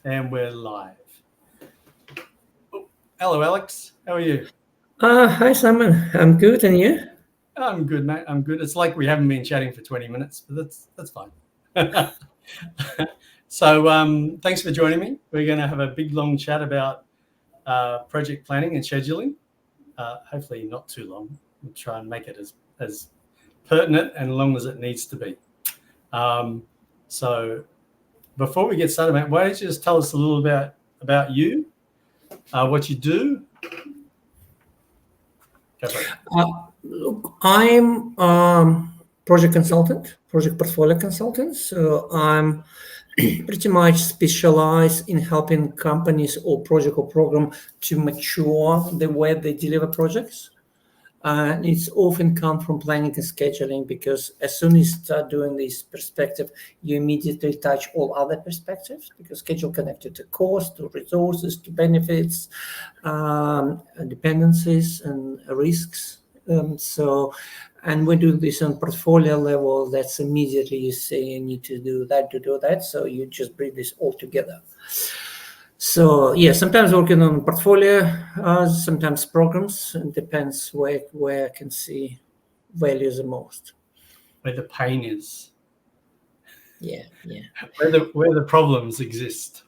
And we're live. Oh, hello, Alex. How are you? Hi Simon, I'm good, and you? I'm good, mate. I'm good. It's like we haven't been chatting for 20 minutes, but that's fine. So thanks for joining me. We're going to have a big, long chat about project planning and scheduling. Hopefully not too long. We'll try and make it as pertinent and long as it needs to be. So before we get started, mate, why don't you just tell us a little about you, what you do? Go for it. Look, I'm project consultant, project portfolio consultant. So I'm pretty much specialized in helping companies or project or program to mature the way they deliver projects. And it's often come from planning and scheduling, because as soon as you start doing this perspective, you immediately touch all other perspectives, because schedule connected to cost, to resources, to benefits, dependencies and risks. And we do this on portfolio level. That's immediately you say you need to do that. So you just bring this all together. So yeah, sometimes working on portfolio, sometimes programs. It depends where I can see value the most. Where the pain is, Yeah. where the problems exist.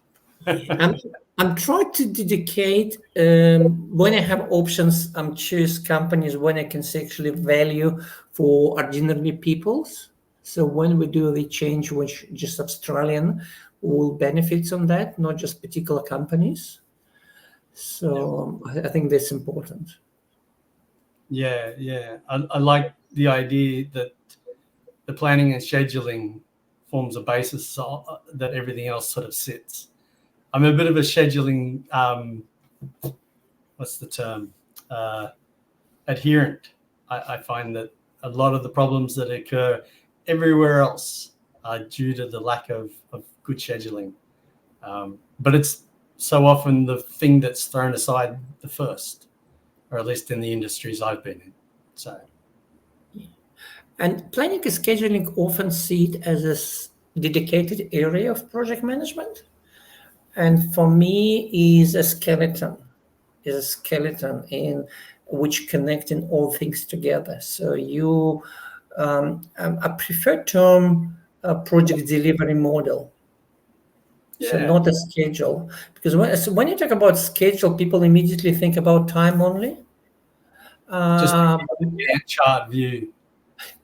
I'm trying to dedicate when I have options. I'm choose companies when I can see actually value for ordinary peoples. So when we do the change, which just Australian will benefit from that, not just particular companies. So I think that's important. Yeah. I like the idea that the planning and scheduling forms a basis that everything else sort of sits. I'm a bit of a scheduling, what's the term, adherent. I find that a lot of the problems that occur everywhere else are due to the lack of good scheduling. But it's so often the thing that's thrown aside the first, or at least in the industries I've been in. So, And planning and scheduling often see it as a dedicated area of project management. And for me, is a skeleton in which connecting all things together. So I prefer term project delivery model. So yeah, not a schedule, because when you talk about schedule, people immediately think about time only. just Uh, the Gantt chart view.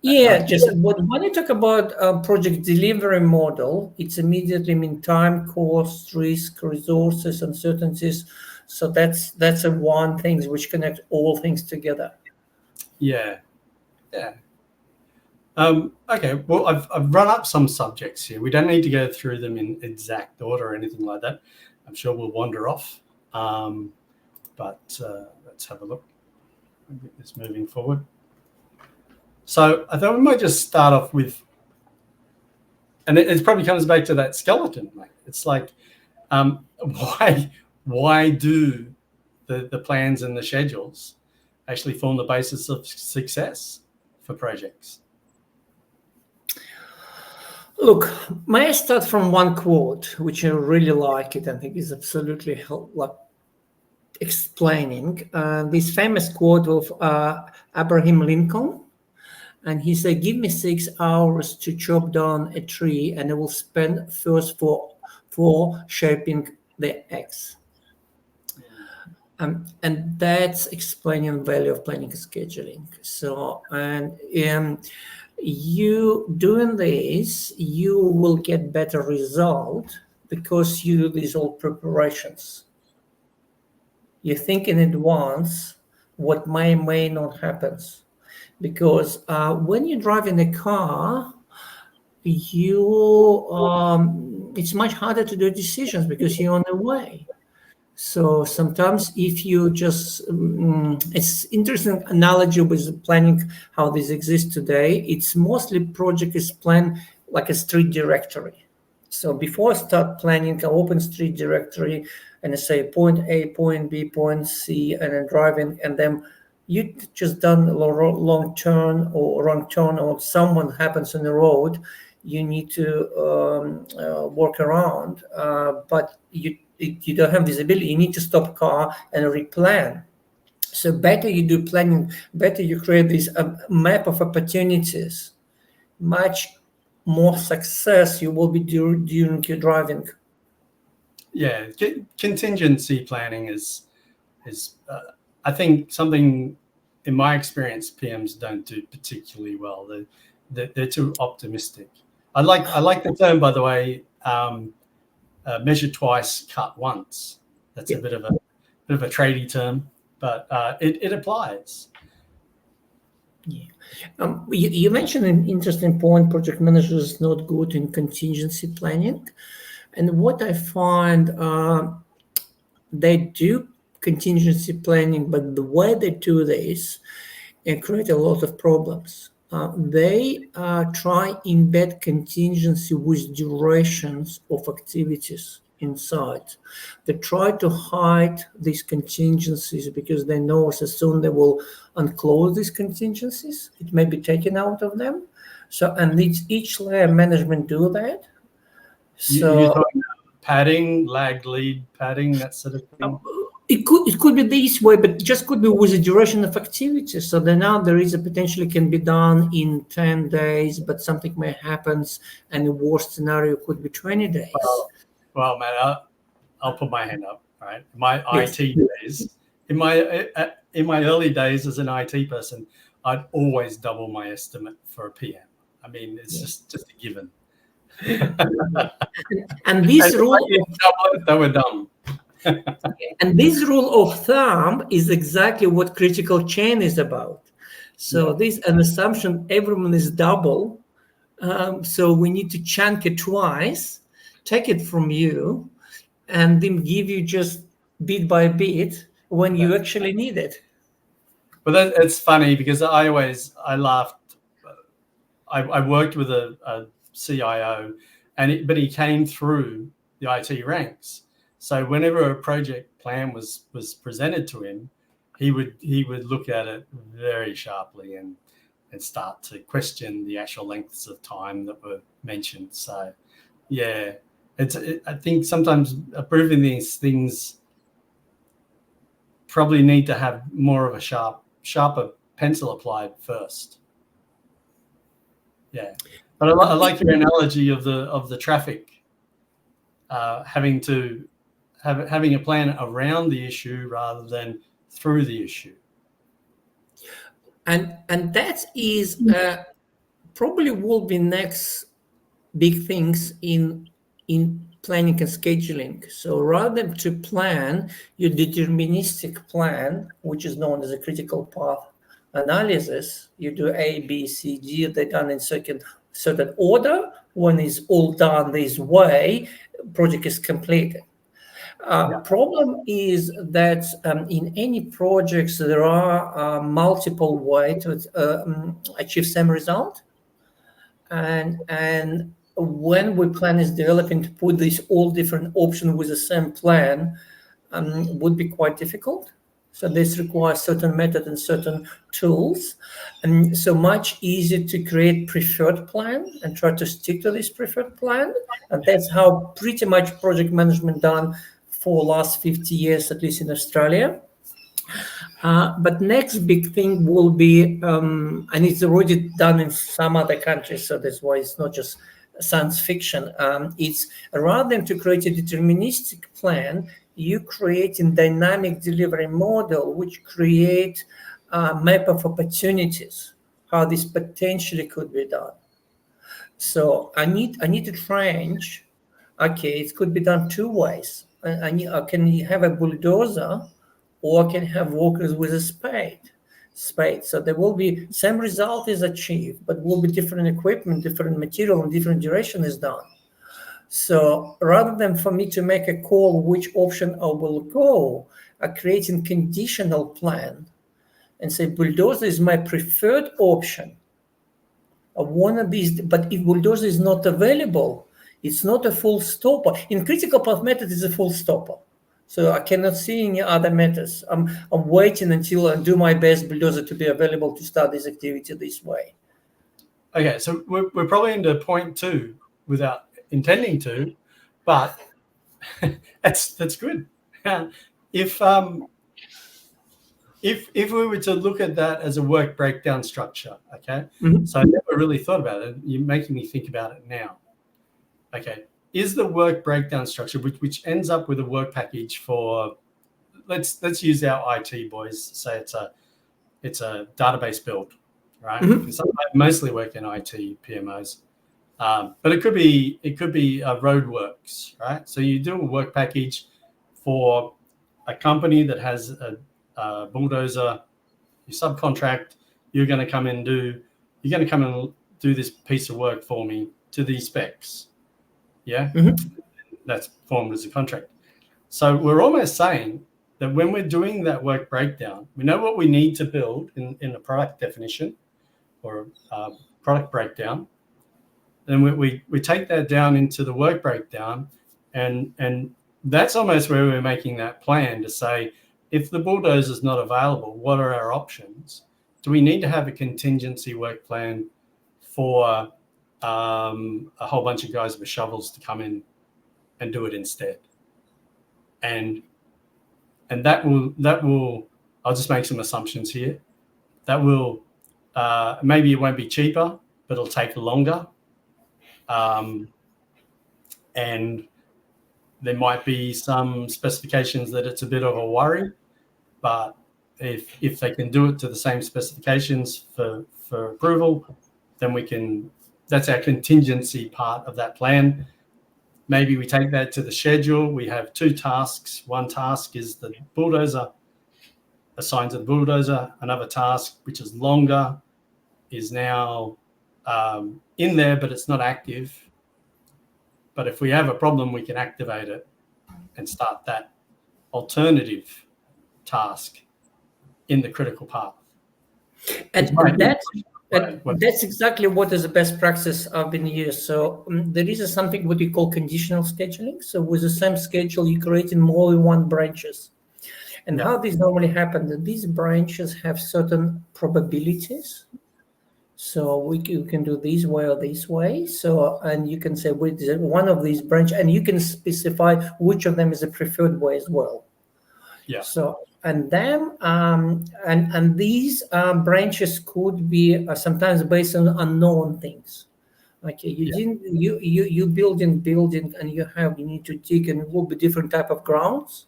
Yeah, just when you talk about project delivery model, it's immediately mean time, cost, risk, resources, uncertainties. So that's a one thing which connect all things together. Yeah. Okay, well, I've run up some subjects here. We don't need to go through them in exact order or anything like that. I'm sure we'll wander off. But let's have a look. Get this moving forward. So I thought we might just start off with, and it probably comes back to that skeleton, mate. It's like, why do the plans and the schedules actually form the basis of success for projects? Look, may I start from one quote, which I really like it. I think is absolutely like explaining this famous quote of Abraham Lincoln. And he said, "Give me 6 hours to chop down a tree, and I will spend first for shaping the axe." And that's explaining value of planning and scheduling. So, and you doing this, you will get better result because you do these all preparations. You think in advance what may not happens, because when you drive in a car, it's much harder to do decisions because you're on the way. So sometimes if you just it's interesting analogy with planning how this exists today. It's mostly project is planned like a street directory. So before I start planning, I open street directory and I say point A, point B, point C, and then driving, and then you just done a long turn or wrong turn, or someone happens on the road, you need to work around, but you don't have visibility. You need to stop car and replan. So better you do planning, better you create this map of opportunities, much more success you will be during your driving. Yeah, contingency planning is I think something, in my experience, PMs don't do particularly well. They're too optimistic. I like the term, by the way, measure twice, cut once. That's a bit of a tradie term, but it applies. Yeah. You mentioned an interesting point. Project managers not good in contingency planning, and what I find, they do contingency planning, but the way they do this and create a lot of problems. They try embed contingency with durations of activities inside. They try to hide these contingencies because they know as soon they will unclose these contingencies, it may be taken out of them. So, and each layer management do that. So You're talking about padding, lag lead padding, that sort of thing. It could be this way, but it just could be with the duration of activity. So then now there is a potentially can be done in 10 days, but something may happen, and the worst scenario could be 20 days. Well, man, I'll put my hand up. Right, my IT days, in my early days as an IT person, I'd always double my estimate for a PM. I mean, it's just a given. And this rule, they were dumb. And this rule of thumb is exactly what critical chain is about. So this an assumption everyone is double. So we need to chunk it twice, take it from you, and then give you just bit by bit when you actually need it. But it's funny because I laughed. I worked with a CIO, but he came through the IT ranks. So whenever a project plan was presented to him, he would look at it very sharply and start to question the actual lengths of time that were mentioned. So yeah, I think sometimes approving these things probably need to have more of a sharper pencil applied first. Yeah, but I like your analogy of the traffic, having a plan around the issue rather than through the issue. And that is probably will be next big things in planning and scheduling. So rather than to plan your deterministic plan, which is known as a critical path analysis, you do A, B, C, D, they're done in certain order. When it's all done this way, project is completed. Problem is that in any projects there are multiple ways to achieve same result, and when we plan is developing to put these all different options with the same plan would be quite difficult. So this requires certain method and certain tools, and so much easier to create preferred plan and try to stick to this preferred plan. And that's how pretty much project management done for last 50 years, at least in Australia. But next big thing will be, and it's already done in some other countries, so that's why it's not just science fiction. It's rather than to create a deterministic plan, you create a dynamic delivery model which create a map of opportunities, how this potentially could be done. So I need to tranche. Okay, it could be done two ways. I can have a bulldozer, or I can have workers with a spade. So there will be same result is achieved, but will be different equipment, different material, and different duration is done. So rather than for me to make a call which option I will go, I'm creating conditional plan and say bulldozer is my preferred option of one of these, but if bulldozer is not available, it's not a full stopper. In critical path method, it's a full stopper. So I cannot see any other methods. I'm waiting until I do my best bulldozer to be available to start this activity this way. Okay, so we're probably into point 2 without intending to, but that's good. If we were to look at that as a work breakdown structure, okay, so I never really thought about it. You're making me think about it now. Okay, is the work breakdown structure, which ends up with a work package for, let's use our IT boys. Say it's a database build, right? Because I mostly work in IT PMOs, but it could be roadworks, right? So you do a work package for a company that has a bulldozer. You subcontract. You're going to come and do this piece of work for me to these specs. Yeah, that's formed as a contract. So we're almost saying that when we're doing that work breakdown, we know what we need to build in a product definition or product breakdown. Then we take that down into the work breakdown, and that's almost where we're making that plan to say, if the bulldozer is not available, what are our options? Do we need to have a contingency work plan for a whole bunch of guys with shovels to come in and do it instead? And that will I'll just make some assumptions here. That will maybe it won't be cheaper, but it'll take longer. And there might be some specifications that it's a bit of a worry, but if they can do it to the same specifications for approval, then that's our contingency part of that plan. Maybe we take that to the schedule. We have 2 tasks. One task is the bulldozer, assigned to the bulldozer. Another task, which is longer, is now in there, but it's not active. But if we have a problem, we can activate it and start that alternative task in the critical path. And that's exactly what is the best practice I've been used. So there is something what we call conditional scheduling. So with the same schedule, you're creating more than one branches. And how this normally happens, that these branches have certain probabilities. So you can do this way or this way. So, and you can say one of these branch, and you can specify which of them is the preferred way as well. Yeah. So, and then, and these branches could be sometimes based on unknown things. Okay, you building, and you need to dig, and it will be different type of grounds.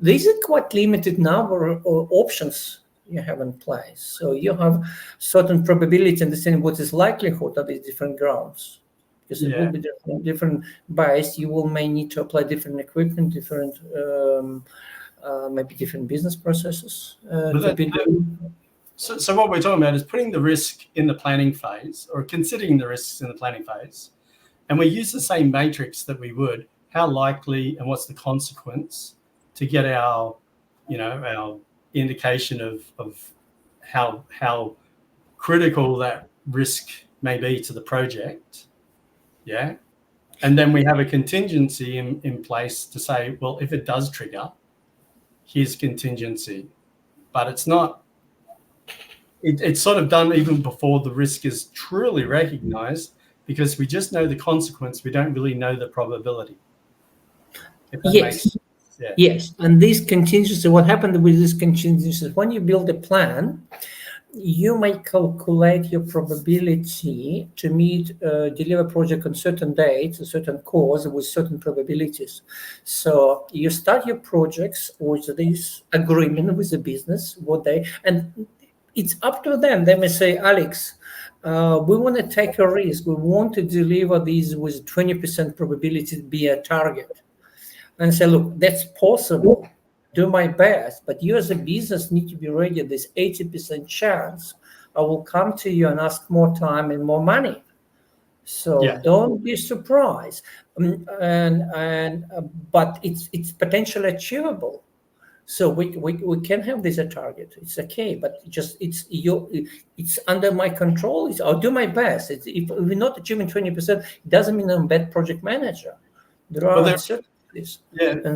These are quite limited number of options you have in place. So you have certain probability understanding what is likelihood of these different grounds, because it will be different bias. You may need to apply different equipment, different maybe different business processes. So what we're talking about is putting the risk in the planning phase, or considering the risks in the planning phase, and we use the same matrix that we would, how likely and what's the consequence, to get our indication of how critical that risk may be to the project. Yeah. And then we have a contingency in place to say, well, if it does trigger, here's contingency. But it's not, it's sort of done even before the risk is truly recognized, because we just know the consequence. We don't really know the probability. Yes. Yeah. Yes. And these contingencies, what happened with these contingencies, when you build a plan, you may calculate your probability to deliver project on certain dates, a certain course with certain probabilities. So you start your projects with this agreement with the business, and it's up to them. They may say, Alex, we want to take a risk. We want to deliver these with 20% probability to be a target. And say, look, that's possible. Do my best, but you as a business need to be ready. There's 80% chance I will come to you and ask more time and more money. So don't be surprised. But it's potentially achievable. So we can have this a target. It's okay, but it's under my control. I'll do my best. If we're not achieving 20%, it doesn't mean I'm a bad project manager. There are uncertainties. Yeah, there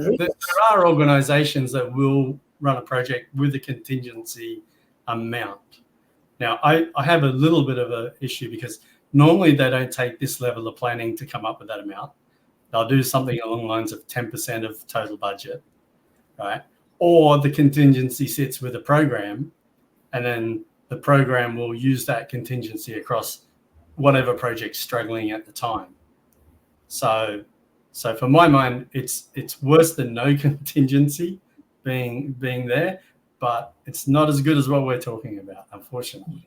are organizations that will run a project with a contingency amount. Now, I have a little bit of an issue because normally they don't take this level of planning to come up with that amount. They'll do something along the lines of 10% of total budget, right? Or the contingency sits with a program, and then the program will use that contingency across whatever project's struggling at the time. So for my mind, it's worse than no contingency being there, but it's not as good as what we're talking about, unfortunately.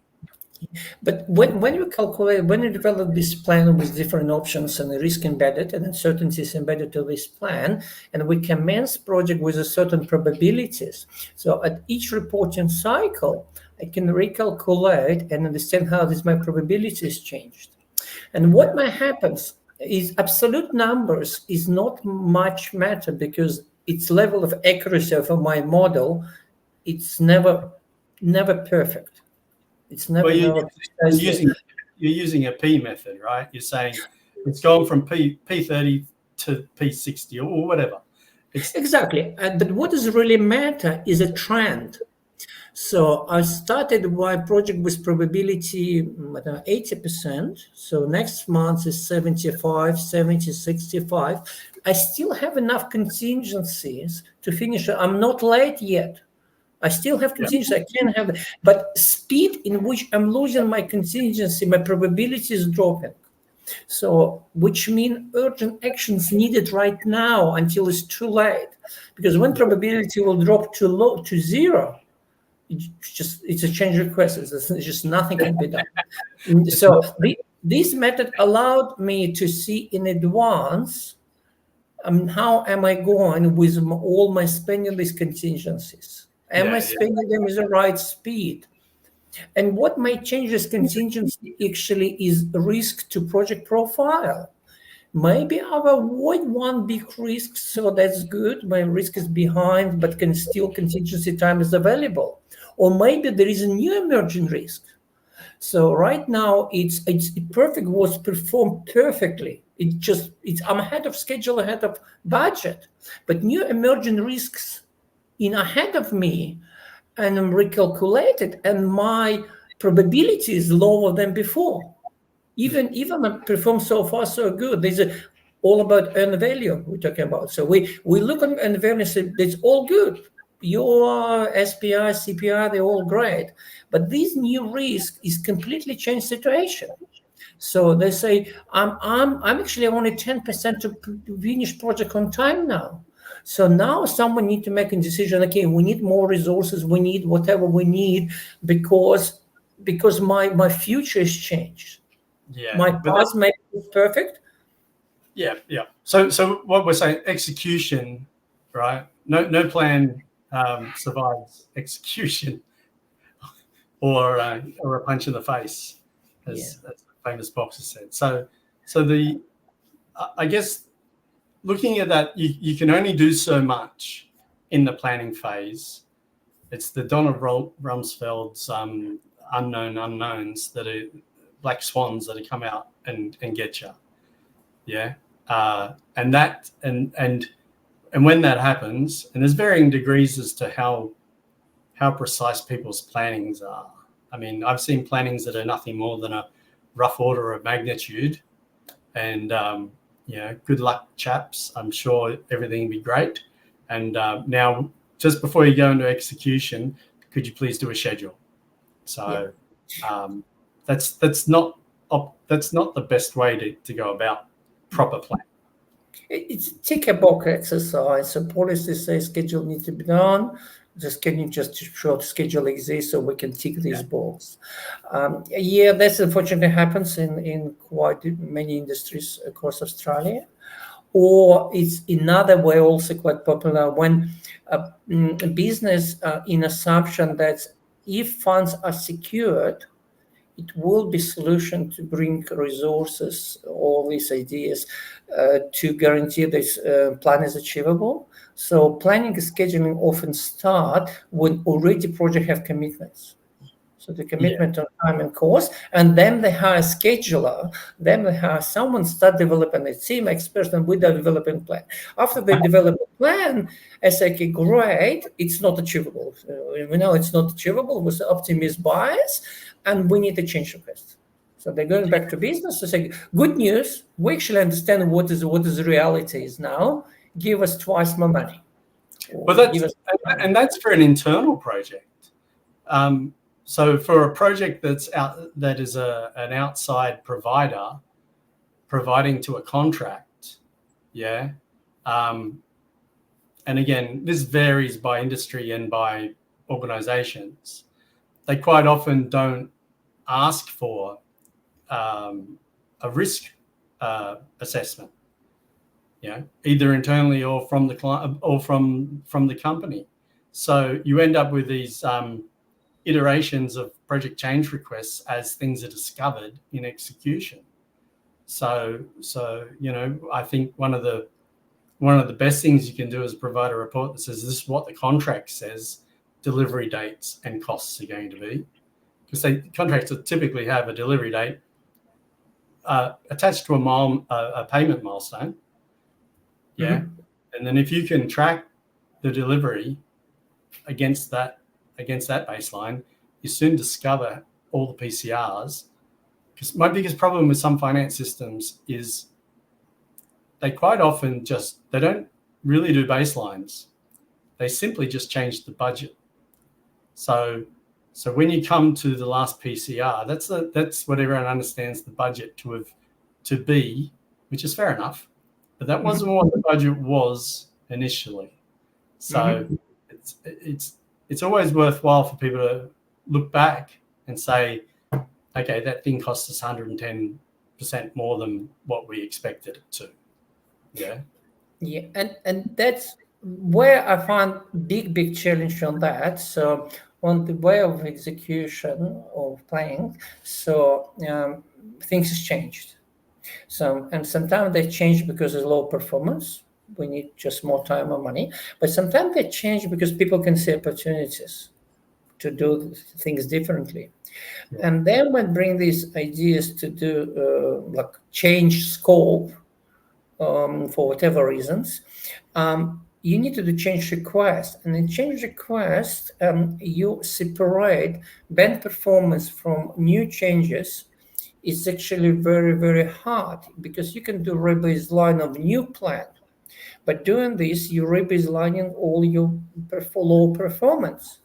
But when you develop this plan with different options and the risk embedded and uncertainties embedded to this plan, and we commence project with a certain probabilities. So at each reporting cycle, I can recalculate and understand how my probabilities changed. And what might happen is absolute numbers is not much matter because its level of accuracy of my model, it's never perfect. It's never. Well, you're using a P method, right? You're saying it's gone from P30 to P60 or whatever. Exactly. But what does really matter is a trend. So I started my project with probability 80%. So next month is 75, 70, 65. I still have enough contingencies to finish. I'm not late yet. I still have contingency. I can have, but speed in which I'm losing my contingency, my probability is dropping. So, which means urgent actions needed right now until it's too late. Because when probability will drop to zero, it's a change request. It's just nothing can be done. So this method allowed me to see in advance how am I going with all my spending these contingencies. Am I spending them with the right speed? And what might change this contingency actually is risk to project profile. Maybe I'll avoid one big risk, so that's good. My risk is behind, but can still contingency time is available. Or maybe there is a new emerging risk. So right now it's perfect was performed perfectly. I'm ahead of schedule, ahead of budget, but new emerging risks in ahead of me, and I'm recalculated, and my probability is lower than before. Even I perform so far so good. There's all about earned value we're talking about. So we look at earned value and say it's all good. Your SPI, CPI, they're all great, but this new risk is completely changed situation. So they say I'm actually only 10% to finish project on time now. So now someone need to make a decision. Okay, we need more resources. We need whatever we need because my future has changed. Yeah, my past may be perfect. Yeah. So what we're saying, execution, right? No plan survives execution, or a punch in the face, as the famous boxer said. So I guess looking at that, you can only do so much in the planning phase. It's the Donald Rumsfeld's unknown unknowns that are black swans that come out and get you. Yeah. And when that happens, and there's varying degrees as to how precise people's plannings are. I mean, I've seen plannings that are nothing more than a rough order of magnitude, and good luck, chaps. I'm sure everything will be great. And now, just before you go into execution, could you please do a schedule? So that's not the best way to go about proper planning. It's a tick a box exercise. So policies say schedule needs to be done. Can you just show the schedule exists so we can tick these boxes? That's unfortunately happens in quite many industries across Australia. Or it's another way also quite popular when a business in assumption that if funds are secured, it will be solution to bring resources, all these ideas to guarantee this plan is achievable. So planning and scheduling often start when already project have commitments. So the commitment on time and cost, and then they hire a scheduler, then they hire someone start developing a team experts, and with the developing plan. After they develop a plan, I say, okay, great, it's not achievable. We know it's not achievable with the optimist bias, and we need a change request. So they're going back to business to say, good news, we actually understand what is the reality is now. Give us twice more money. Well, that's for an internal project. So for a project that is an outside provider providing to a contract, and again, this varies by industry and by organizations. They quite often don't ask for a risk assessment, either internally or from the client or from the company. So you end up with these iterations of project change requests as things are discovered in execution. So I think one of the best things you can do is provide a report that says this is what the contract says delivery dates and costs are going to be, because contracts typically have a delivery date attached to a payment milestone. And then if you can track the delivery against that baseline, you soon discover all the PCRs. Because my biggest problem with some finance systems is they quite often they don't really do baselines. They simply just change the budget. So when you come to the last PCR, that's what everyone understands the budget to be, which is fair enough. But that wasn't what the budget was initially. So it's always worthwhile for people to look back and say, okay, that thing cost us 110% more than what we expected it to. Yeah, and that's where I find big challenge on that. So on the way of execution of playing, so things has changed. So, and sometimes they change because of low performance. We need just more time or money. But sometimes they change because people can see opportunities to do things differently. And then when bring these ideas to do like change scope for whatever reasons, you need to do change request. And in change request, you separate bad performance from new changes. It's actually very hard because you can do rebaseline of new plan. But doing this, you're rebaselining all your low performance.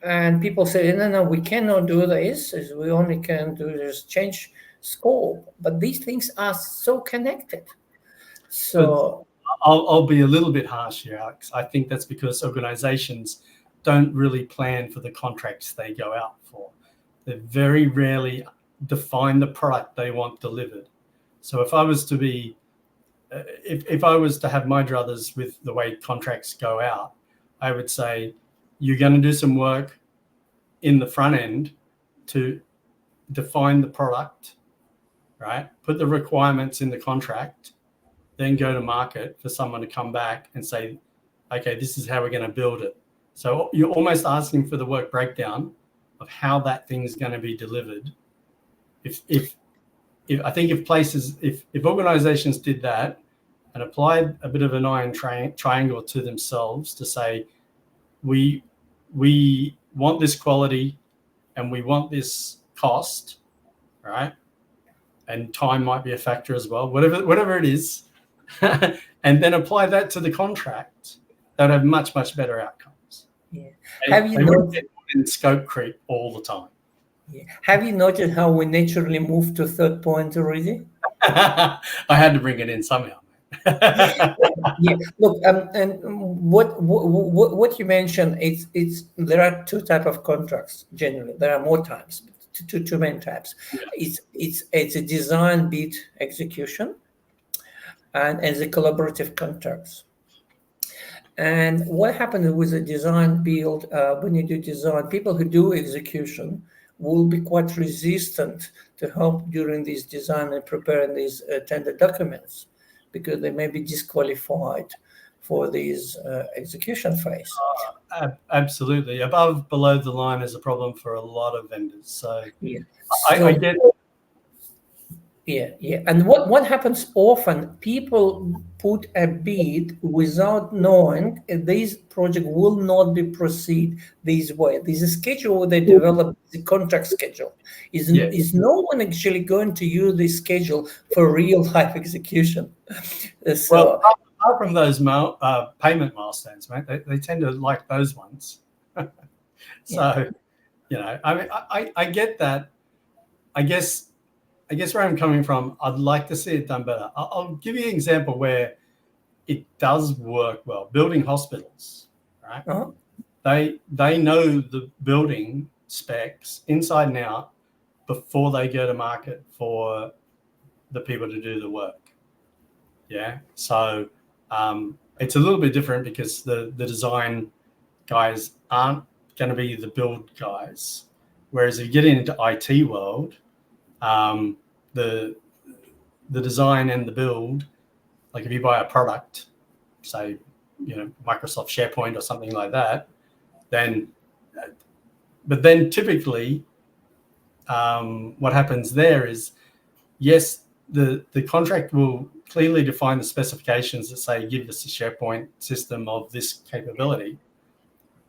And people say, no, we cannot do this. We only can do this change scope. But these things are so connected. So I'll be a little bit harsh here, Alex. I think that's because organizations don't really plan for the contracts they go out for. They very rarely define the product they want delivered. So if I was to be, if I was to have my druthers with the way contracts go out, I would say you're going to do some work in the front end to define the product, right? Put the requirements in the contract, then go to market for someone to come back and say, okay, this is how we're going to build it. So you're almost asking for the work breakdown of how that thing's going to be delivered. If I think if organizations did that and applied a bit of an iron triangle to themselves to say, we want this quality and we want this cost, right? And time might be a factor as well, whatever it is, and then apply that to the contract, they'd have much better outcomes. Yeah. Have you noticed in scope creep all the time? Yeah. Have you noticed how we naturally move to third point already? I had to bring it in somehow. Yeah. Look, and what you mentioned, it's there are two types of contracts generally. There are more types, two main types. Yeah. It's a design bid execution, and as a collaborative contracts. And what happens with the design build, when you do design, people who do execution will be quite resistant to help during this design and preparing these tender documents because they may be disqualified for these execution phase. Absolutely. Above, below the line is a problem for a lot of vendors. So Yeah. I get. Yeah. And what happens often, people put a bid without knowing this project will not be proceed this way. This is schedule they develop, the contract schedule. Is no one actually going to use this schedule for real life execution? So, well, apart from those payment milestones, mate, they tend to like those ones. So, I mean, I get that. I guess where I'm coming from, I'd like to see it done better. I'll give you an example where it does work well. Building hospitals, right? They know the building specs inside and out before they go to market for the people to do the work. Yeah. So it's a little bit different because the design guys aren't going to be the build guys. Whereas if you get into IT world, the design and the build, like if you buy a product, say, Microsoft SharePoint or something like that, then typically what happens there is, yes, the contract will clearly define the specifications that say, give us a SharePoint system of this capability,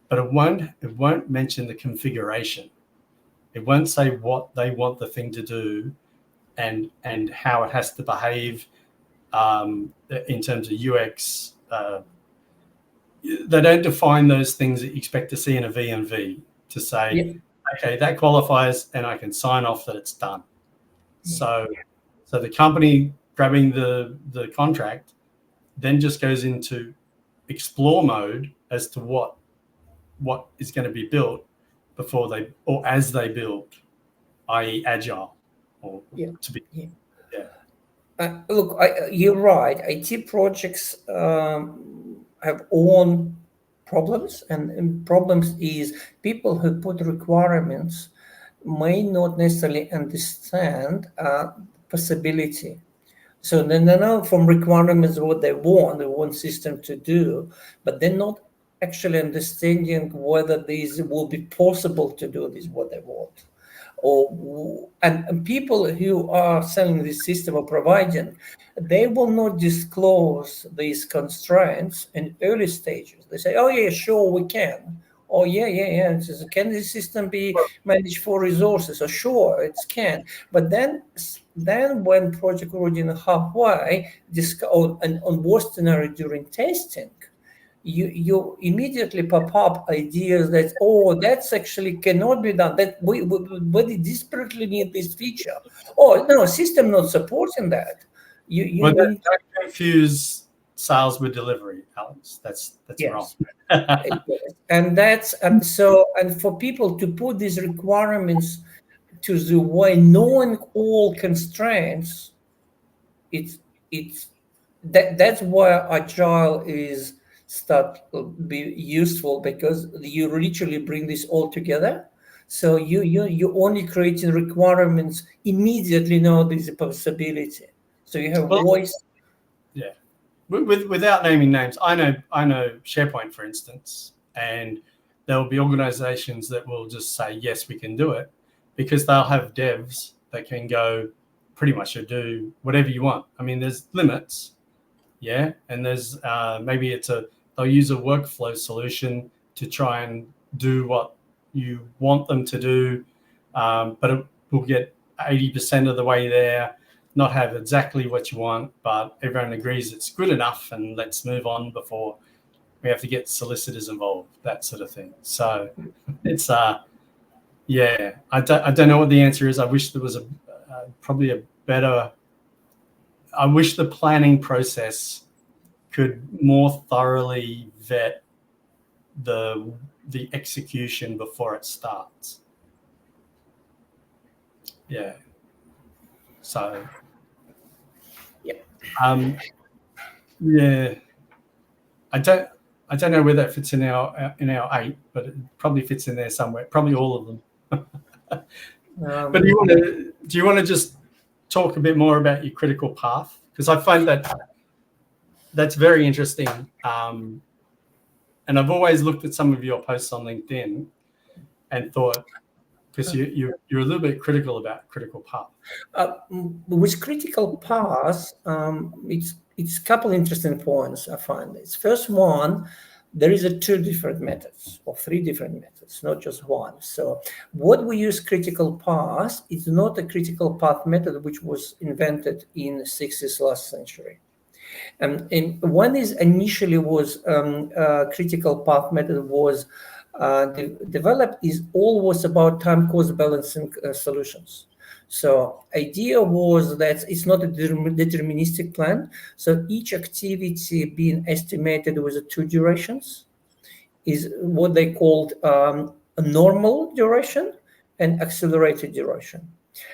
but it won't mention the configuration. It won't say what they want the thing to do and how it has to behave in terms of UX. They don't define those things that you expect to see in a V&V to say, okay, that qualifies and I can sign off that it's done. So the company grabbing the contract then just goes into explore mode as to what is going to be built before they, or as they build, i.e. agile, or to be. Look, you're right. IT projects have own problems, and problems is people who put requirements may not necessarily understand possibility. So they know from requirements what they want system to do, but they're not actually understanding whether these will be possible to do this what they want. And people who are selling this system or providing, they will not disclose these constraints in early stages. They say, oh yeah, sure, we can. Oh yeah. Says, can this system be managed for resources? Oh sure, it can. But then when project already halfway, and on worst scenario during testing, you immediately pop up ideas that, that's actually cannot be done, that we desperately need this feature. Oh no, system not supporting that. Don't confuse sales with delivery, Alex. That's wrong. And for people to put these requirements to the way, knowing all constraints, that's where agile is start be useful, because you literally bring this all together. So you only creating requirements immediately know there's a possibility. So you have voice. Yeah. Without naming names, I know SharePoint, for instance, and there will be organizations that will just say, yes, we can do it, because they'll have devs that can go pretty much do whatever you want. I mean, there's limits. Yeah. And there's maybe they'll use a workflow solution to try and do what you want them to do. But it will get 80% of the way there, not have exactly what you want, but everyone agrees it's good enough and let's move on before we have to get solicitors involved, that sort of thing. So it's, I don't know what the answer is. I wish there was probably a better, I wish the planning process could more thoroughly vet the execution before it starts. Yeah. So. Yeah. I don't know where that fits in our 8, but it probably fits in there somewhere. Probably all of them. But do you want to just talk a bit more about your critical path? Because I find that's very interesting. And I've always looked at some of your posts on LinkedIn and thought, because you're a little bit critical about critical path. With critical path, it's a couple interesting points I find. It's first one, there is two different methods or three different methods, not just one. So what we use critical path is not a critical path method which was invented in the 60s last century. And one is initially was critical path method was developed is always about time cost balancing solutions. So idea was that it's not a deterministic plan. So each activity being estimated with two durations is what they called a normal duration and accelerated duration.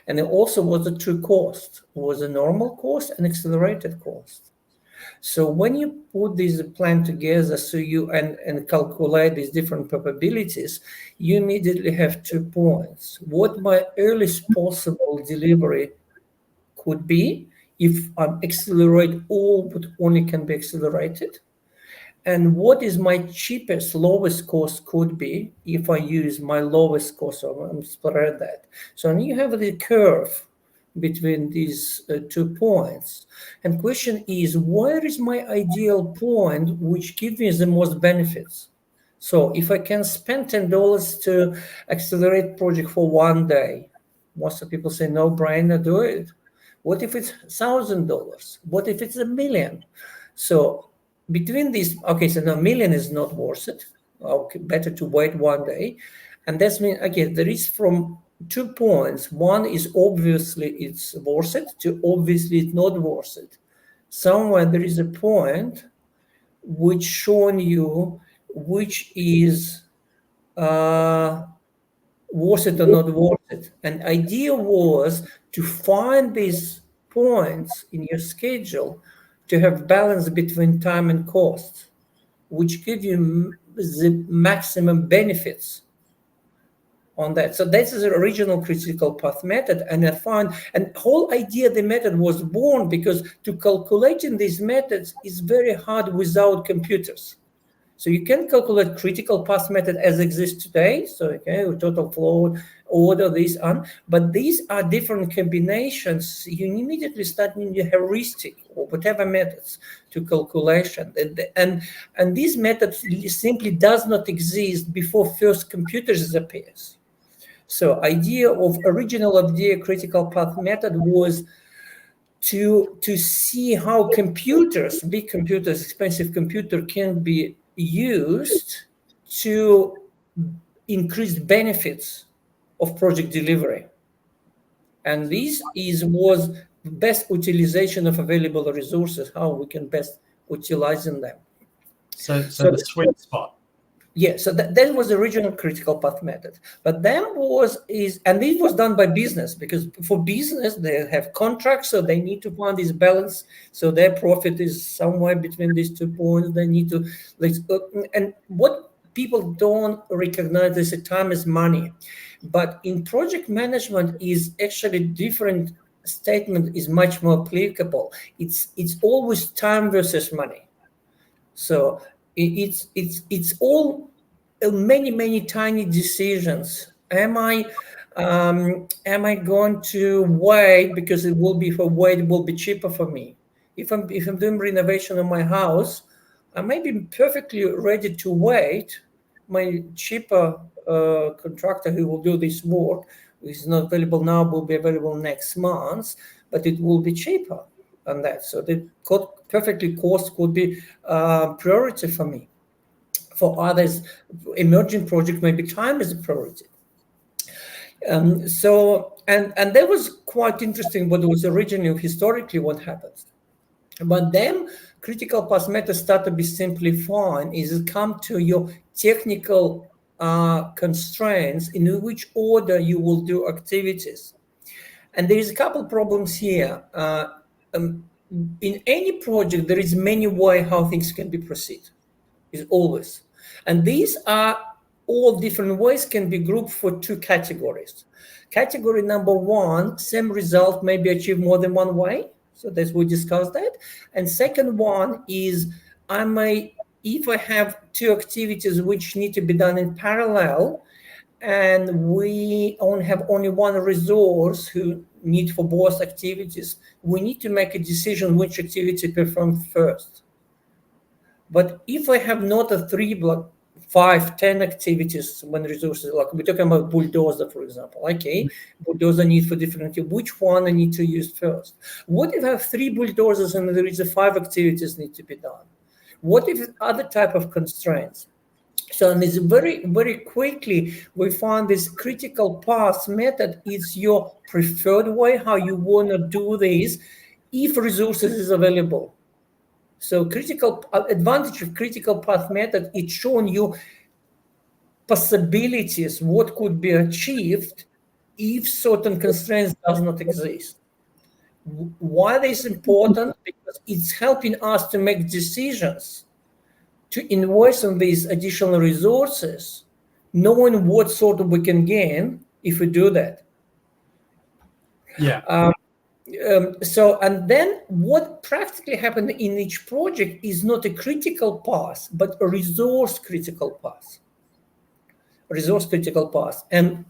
And it also was the two cost, was a normal cost and accelerated cost. So when you put this plan together, so you and calculate these different probabilities, you immediately have 2 points. What my earliest possible delivery could be if I accelerate all but only can be accelerated, and what is my cheapest, lowest cost could be if I use my lowest cost, so I'm spread that. So you have the curve between these 2 points. And question is, where is my ideal point which gives me the most benefits? So if I can spend $10 to accelerate project for 1 day, most of people say no brainer, do it. What if it's $1,000? What if it's $1 million? So between these, okay, so now $1 million is not worth it. Okay, better to wait 1 day. And that's mean, okay, there is from 2 points. One is obviously it's worth it, to obviously it's not worth it. Somewhere there is a point which showing you which is worth it or not worth it. And idea was to find these points in your schedule to have balance between time and cost, which give you the maximum benefits on that. So this is the original critical path method. And I find, and whole idea the method was born because to calculating these methods is very hard without computers. So you can calculate critical path method as exists today. So okay, total flow, order these on, but these are different combinations. You immediately start in your heuristic or whatever methods to calculation. And these methods simply does not exist before first computers appears. So idea of original idea critical path method was to see how computers, big computers, expensive computer can be used to increase benefits of project delivery. And this was best utilization of available resources, how we can best utilize them. So the sweet spot. Yeah, so that was the original critical path method. But then and this was done by business, because for business, they have contracts, so they need to find this balance. So their profit is somewhere between these 2 points. They need to, and what people don't recognize is that time is money. But in project management is actually different statement is much more applicable. It's always time versus money. So it's all many tiny decisions. Am I going to wait because it will be cheaper for me? If I'm doing renovation of my house, I may be perfectly ready to wait. My cheaper contractor who will do this work, who is not available now, will be available next month, but it will be cheaper than that. So the perfectly cost could be priority for me. For others, emerging project, maybe time is a priority. So that was quite interesting what was originally historically what happens. But then critical path method start to be simplified is it come to your technical constraints in which order you will do activities. And there is a couple problems here. In any project, there is many ways how things can be proceed. Is always. And these are all different ways can be grouped for 2 categories. Category number 1, same result may be achieved more than one way. So that's we discussed that. And second one is I may if I have two activities which need to be done in parallel, and we have only one resource who need for both activities, we need to make a decision which activity performed first. But if I have not a 3 block, 5, 10 activities when resources, like we're talking about bulldozer, for example, okay, bulldozer need for different, which one I need to use first? What if I have 3 bulldozers and there is a 5 activities need to be done? What if other type of constraints? So and it's very, very quickly, we find this critical path method is your preferred way how you want to do this if resources is available. So critical advantage of critical path method, it's showing you possibilities, what could be achieved if certain constraints does not exist. Why this important? Because it's helping us to make decisions to invest in these additional resources, knowing what sort of we can gain if we do that. Yeah. So, and then what practically happened in each project is not a critical path, but a resource critical path. Resource critical path. And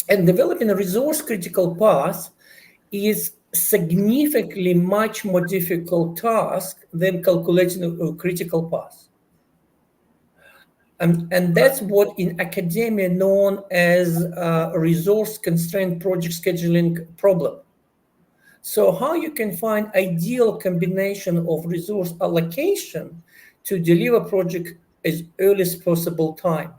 developing a resource critical path is significantly much more difficult task than calculating a critical path. And that's what in academia known as a resource constraint project scheduling problem. So how you can find ideal combination of resource allocation to deliver project as early as possible time.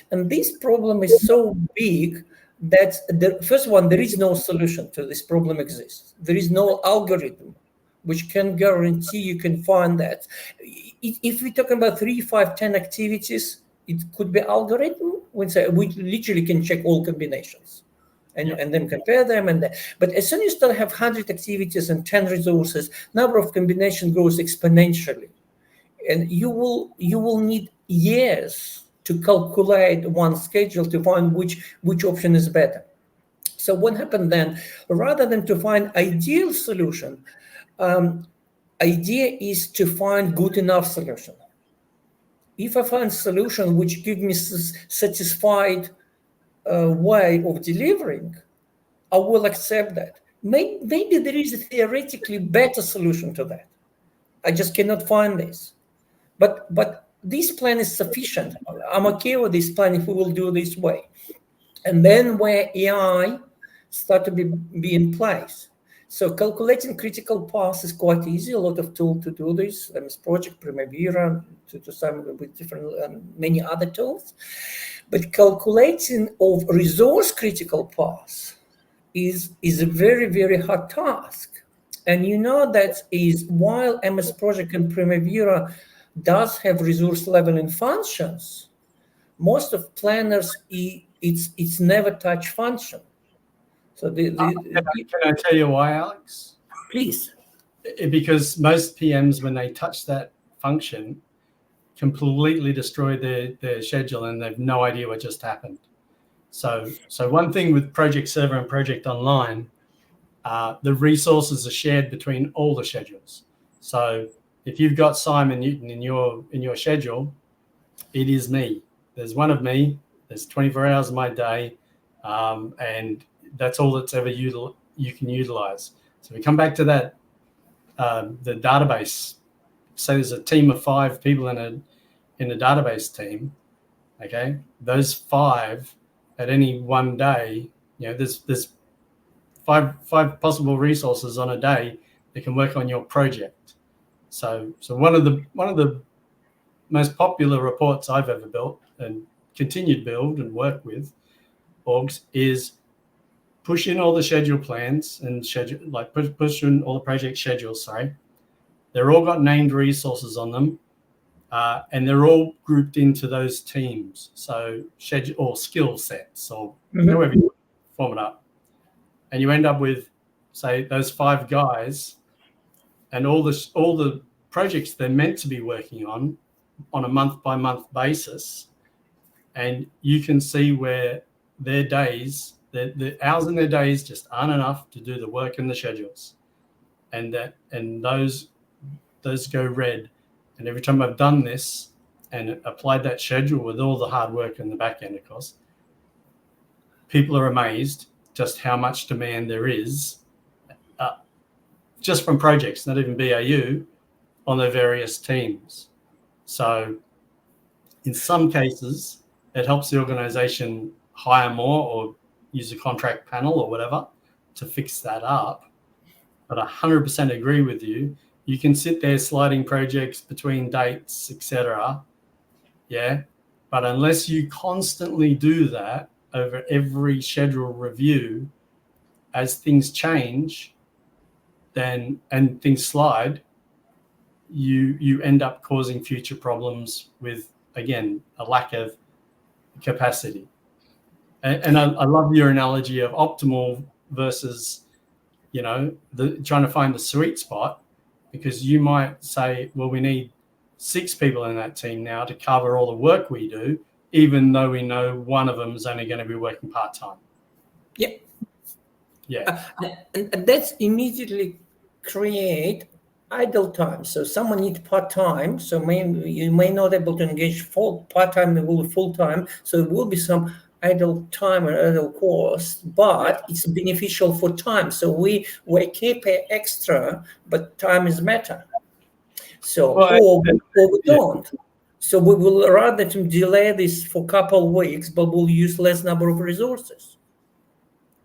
And this problem is so big that the first one, there is no solution to this problem exists. There is no algorithm which can guarantee you can find that. If we're talking about 3, 5, 10 activities, it could be algorithm. We literally can check all combinations and then compare them. But as soon as you start have 100 activities and 10 resources, number of combination grows exponentially. And you will need years to calculate one schedule to find which option is better. So what happened then? Rather than to find ideal solution, idea is to find good enough solution. If I find solution which gives me satisfied way of delivering, I will accept that. Maybe there is a theoretically better solution to that. I just cannot find this. But this plan is sufficient. I'm okay with this plan if we will do this way. And then where AI start to be in place. So calculating critical paths is quite easy. A lot of tools to do this. MS Project, Primavera, to some with different many other tools. But calculating of resource critical paths is a very, very hard task. And you know that is while MS Project and Primavera does have resource leveling functions, most of planners it's never touch function. So Can I tell you why, Alex? Please. Because most PMs, when they touch that function, completely destroy their schedule and they've no idea what just happened. So one thing with Project Server and Project Online, the resources are shared between all the schedules. So if you've got Simon Newton in your schedule, it is me. There's one of me. There's 24 hours of my day, and that's all that's ever you can utilize. So we come back to that the database. Say there's a team of 5 people in a database team. Okay, those 5 at any one day, there's five possible resources on a day that can work on your project. So one of the most popular reports I've ever built and continue to build and work with orgs is push in all the schedule plans and push in all the project schedules. Sorry, they're all got named resources on them, and they're all grouped into those teams. So schedule or skill sets or however you form it up. And you end up with, say, those 5 guys and all the projects they're meant to be working on a month-by-month basis. And you can see where their days, the hours in their days just aren't enough to do the work in the schedules. And those go red. And every time I've done this and applied that schedule with all the hard work in the back end, of course, people are amazed just how much demand there is just from projects, not even BAU, on their various teams. So in some cases, it helps the organization hire more or use a contract panel or whatever to fix that up. But I 100% agree with you. You can sit there sliding projects between dates, etc. Yeah. But unless you constantly do that over every schedule review, as things change, then and things slide, you end up causing future problems with, again, a lack of capacity. And I love your analogy of optimal versus, trying to find the sweet spot, because you might say, well, we need 6 people in that team now to cover all the work we do, even though we know one of them is only going to be working part-time. Yeah. Yeah. And that's immediately create idle time. So someone needs part-time, so you may not be able to engage part-time, it will be full-time, so it will be some idle time or idle cost, but it's beneficial for time. So we keep pay extra, but time is matter. So or we don't. So we will rather to delay this for a couple of weeks, but we'll use less number of resources.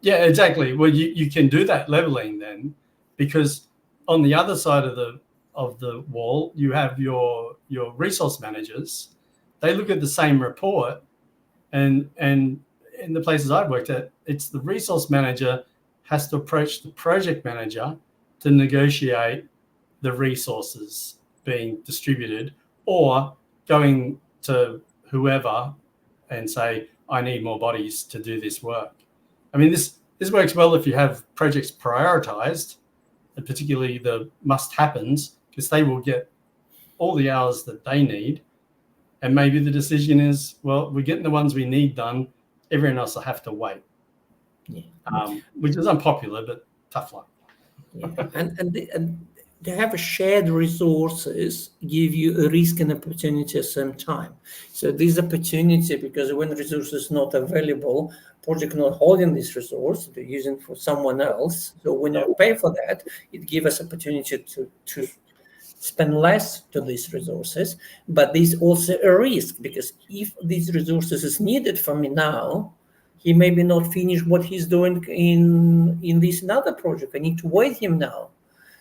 Yeah, exactly. Well, you can do that leveling then, because on the other side of the wall, you have your resource managers. They look at the same report, and in the places I've worked at, it's the resource manager has to approach the project manager to negotiate the resources being distributed, or going to whoever and say, I need more bodies to do this work. I mean, this works well if you have projects prioritized, and particularly the must-happens, because they will get all the hours that they need. And maybe the decision is, well, we're getting the ones we need done. Everyone else will have to wait, which is unpopular, but tough luck. Yeah. And they have shared resources, give you a risk and opportunity at the same time. So this opportunity, because when resource is not available, project not holding this resource, they're using for someone else. So we not pay for that. It gives us opportunity to spend less to these resources, but there's also a risk, because if these resources is needed for me now, he maybe not finish what he's doing in this another project. I need to wait him now.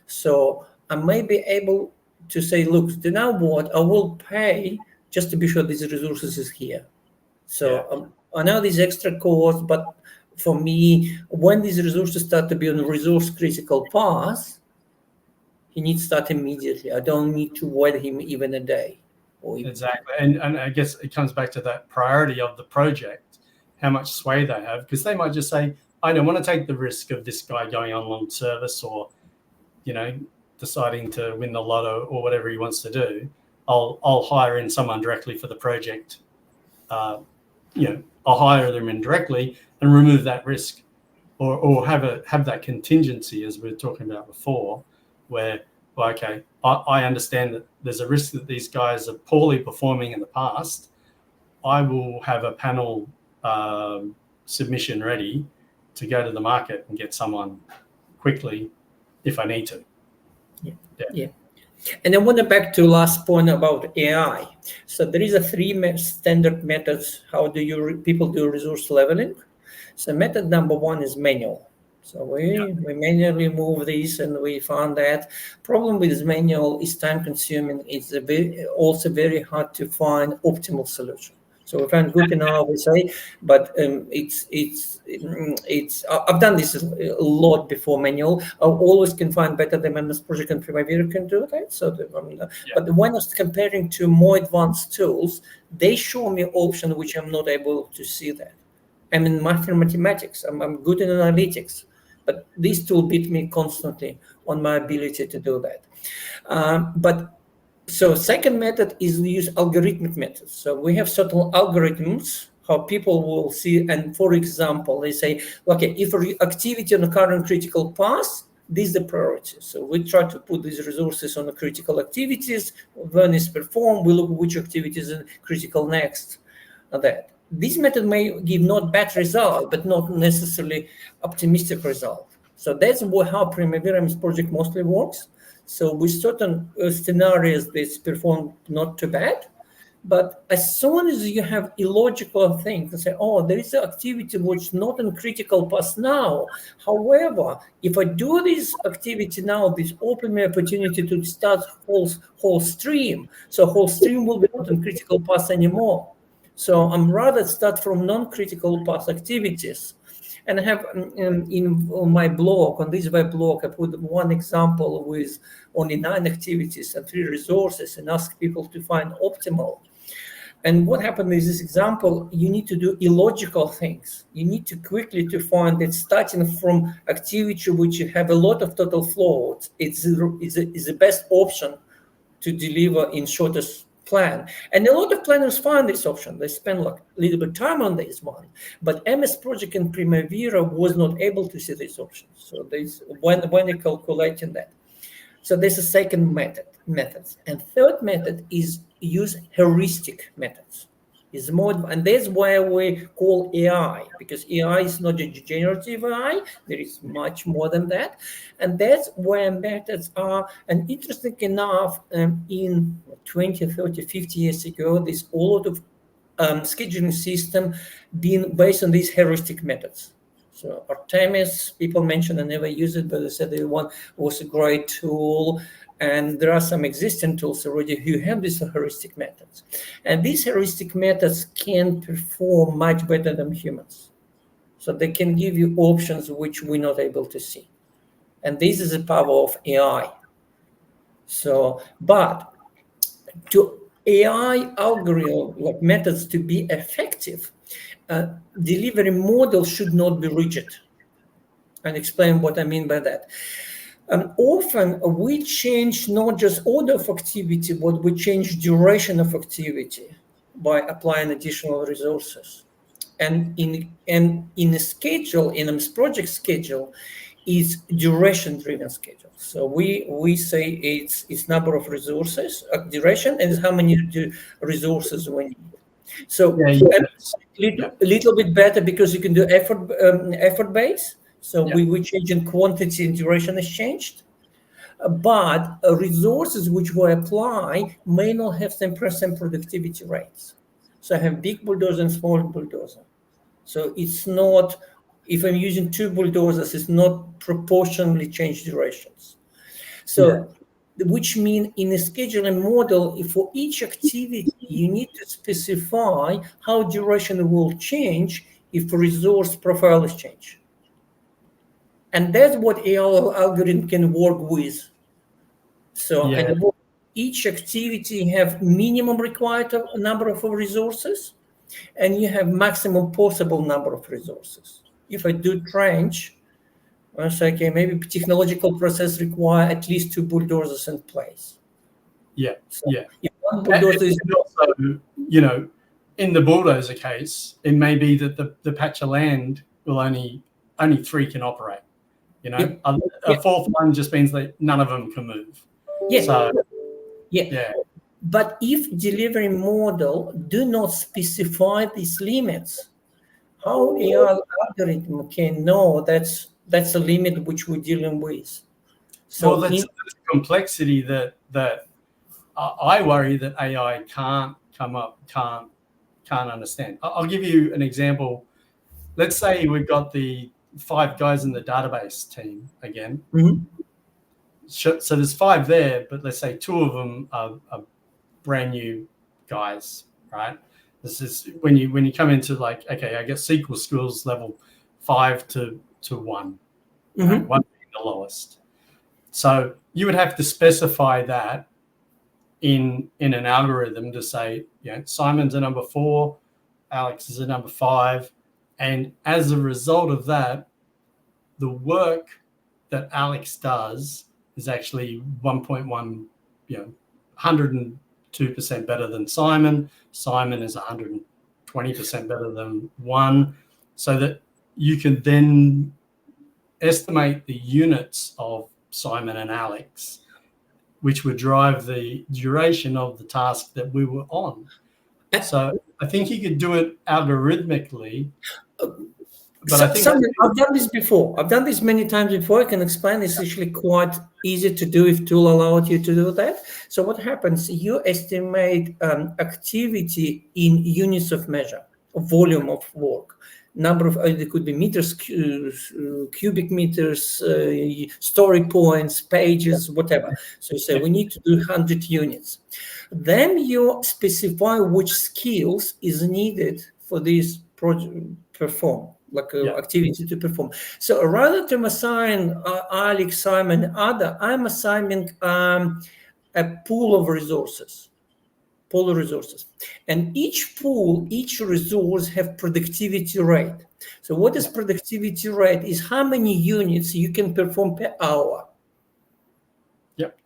So I may be able to say, look, you know what, I will pay just to be sure these resources is here. So I know these extra costs, but for me, when these resources start to be on a resource critical path, he needs to start immediately. I don't need to wait him even a day. Exactly. And I guess it comes back to that priority of the project, how much sway they have, because they might just say, I don't want to take the risk of this guy going on long service, or deciding to win the lotto or whatever he wants to do. I'll hire in someone directly for the project. I'll hire them in directly and remove that risk, or have that contingency, as we were talking about before, where, well, okay, I understand that there's a risk that these guys are poorly performing in the past. I will have a panel submission ready to go to the market and get someone quickly if I need to. Yeah. And I want to back to last point about AI. So there is a 3 standard methods. How do people do resource leveling? So method number 1 is manual. So we manually move these, and we found that problem with this manual is time consuming. It's also very hard to find optimal solution. So we find good enough, we say, but I've done this a lot before manual. I always can find better than MS Project and Primavera can do that. So, but when I was comparing to more advanced tools, they show me option which I'm not able to see that. I'm in mathematics. I'm good in analytics, but these tools beat me constantly on my ability to do that. So second method is we use algorithmic methods. So we have certain algorithms how people will see. And for example, they say, okay, if activity on the current critical path these are the priorities. So we try to put these resources on the critical activities. When it's performed, we look which activities are critical next. That this method may give not bad result, but not necessarily optimistic result. So that's how Primavera project mostly works. So with certain scenarios, this perform not too bad. But as soon as you have illogical things, say, oh, there is an activity which not in critical path now. However, if I do this activity now, this open me opportunity to start whole stream. So whole stream will be not in critical path anymore. So I'm rather start from non-critical path activities. And I have on my blog, on this web blog, I put one example with only 9 activities and 3 resources and ask people to find optimal. And what happened is this example, you need to do illogical things. You need to quickly to find that starting from activity which you have a lot of total float, is the best option to deliver in shortest plan. And a lot of planners find this option. They spend like a little bit time on this one. But MS Project in Primavera was not able to see this option. So when they're calculating that. So there's a second methods. And third method is use heuristic methods. Is more, and that's why we call AI, because AI is not a generative AI. There is much more than that, and that's where methods are. And interesting enough, in 20, 30, 50 years ago, there's a lot of scheduling system being based on these heuristic methods. So Artemis, people mentioned I never use it, but they said the one was a great tool. And there are some existing tools already who have these heuristic methods. And these heuristic methods can perform much better than humans. So they can give you options which we're not able to see. And this is the power of AI. So, but to AI algorithm like methods to be effective, delivery model should not be rigid. And explain what I mean by that. Often we change not just order of activity, but we change duration of activity by applying additional resources. And in a schedule, in a project schedule, is duration-driven schedule. So we say it's number of resources, duration, and how many resources we need. So a little bit better because you can do effort base. So we change in quantity and duration is changed. But resources which we apply may not have 10% productivity rates. So I have big bulldozer and small bulldozer. So it's not, if I'm using 2 bulldozers, it's not proportionally changed durations. So which means in a scheduling model, for each activity, you need to specify how duration will change if resource profile is changed. And that's what AI algorithm can work with. So and each activity have minimum required number of resources, and you have maximum possible number of resources. If I do trench, I say, okay, maybe technological process require at least 2 bulldozers in place. So if one bulldozer is also, in the bulldozer case, it may be that the patch of land will only 3 can operate. A fourth one just means that none of them can move. But if delivery model do not specify these limits, how AI algorithm can know that's a limit which we're dealing with? So that's complexity that I worry that AI can't understand. I'll give you an example. Let's say we've got the 5 guys in the database team again. So there's 5 there, but let's say 2 of them are brand new guys, right? This is when you come into like, okay, I guess SQL skills level 5 to 1, right? 1 being the lowest. So you would have to specify that in an algorithm to say, Simon's a number 4, Alex is a number 5, and as a result of that, the work that Alex does is actually 1.1, 102% better than Simon. Simon is 120% better than 1, so that you can then estimate the units of Simon and Alex, which would drive the duration of the task that we were on. So I think he could do it algorithmically. But I think I've done this before. I've done this many times before. I can explain. It's actually quite easy to do if tool allowed you to do that. So what happens? You estimate activity in units of measure, of volume of work. Number of it could be meters, cubic meters, story points, pages, whatever. So you say we need to do 100 units. Then you specify which skills is needed for this project perform, like activity to perform. So rather than assign Alex, Simon, other, I'm assigning a pool of resources. And each pool, each resource have productivity rate. So what is productivity rate is how many units you can perform per hour.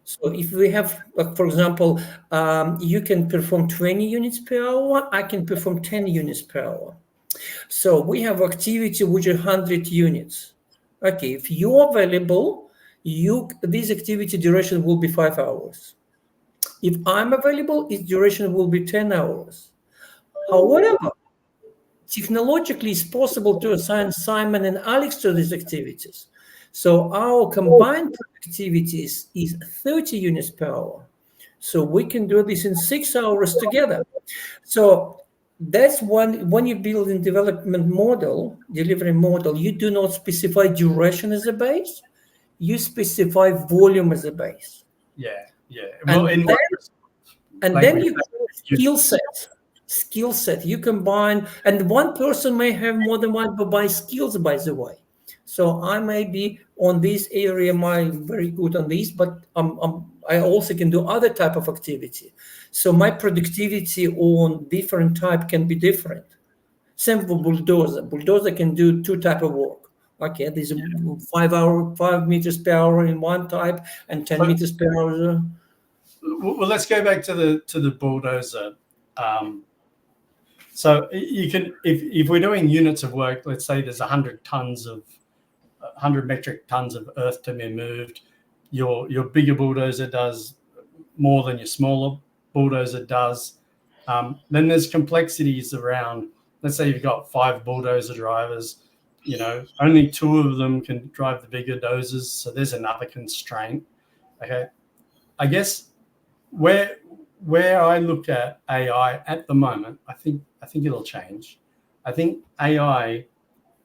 So if we have, for example, you can perform 20 units per hour, I can perform 10 units per hour. So we have activity which is 100 units. Okay, if you're available, this activity duration will be 5 hours. If I'm available, its duration will be 10 hours. However, technologically, it's possible to assign Simon and Alex to these activities. So our combined productivities is 30 units per hour. So we can do this in 6 hours together. So that's when you build a development model, delivery model, you do not specify duration as a base, you specify volume as a base. Well, and then you skill set. You combine, and one person may have more than one by skills, by the way. So I may be on this area, I'm very good on this, but I also can do other type of activity. So my productivity on different type can be different. Same for bulldozer. Bulldozer can do two type of work. Okay, there's 5 meters per hour in one type and 10 meters per hour. Well, let's go back to the bulldozer. So you can, if we're doing units of work, let's say there's 100 metric tons of earth to be moved. Your bigger bulldozer does more than your smaller bulldozer does. Then there's complexities around, let's say you've got 5 bulldozer drivers, only 2 of them can drive the bigger dozers. So there's another constraint. Okay. I guess where I look at AI at the moment, I think it'll change. I think AI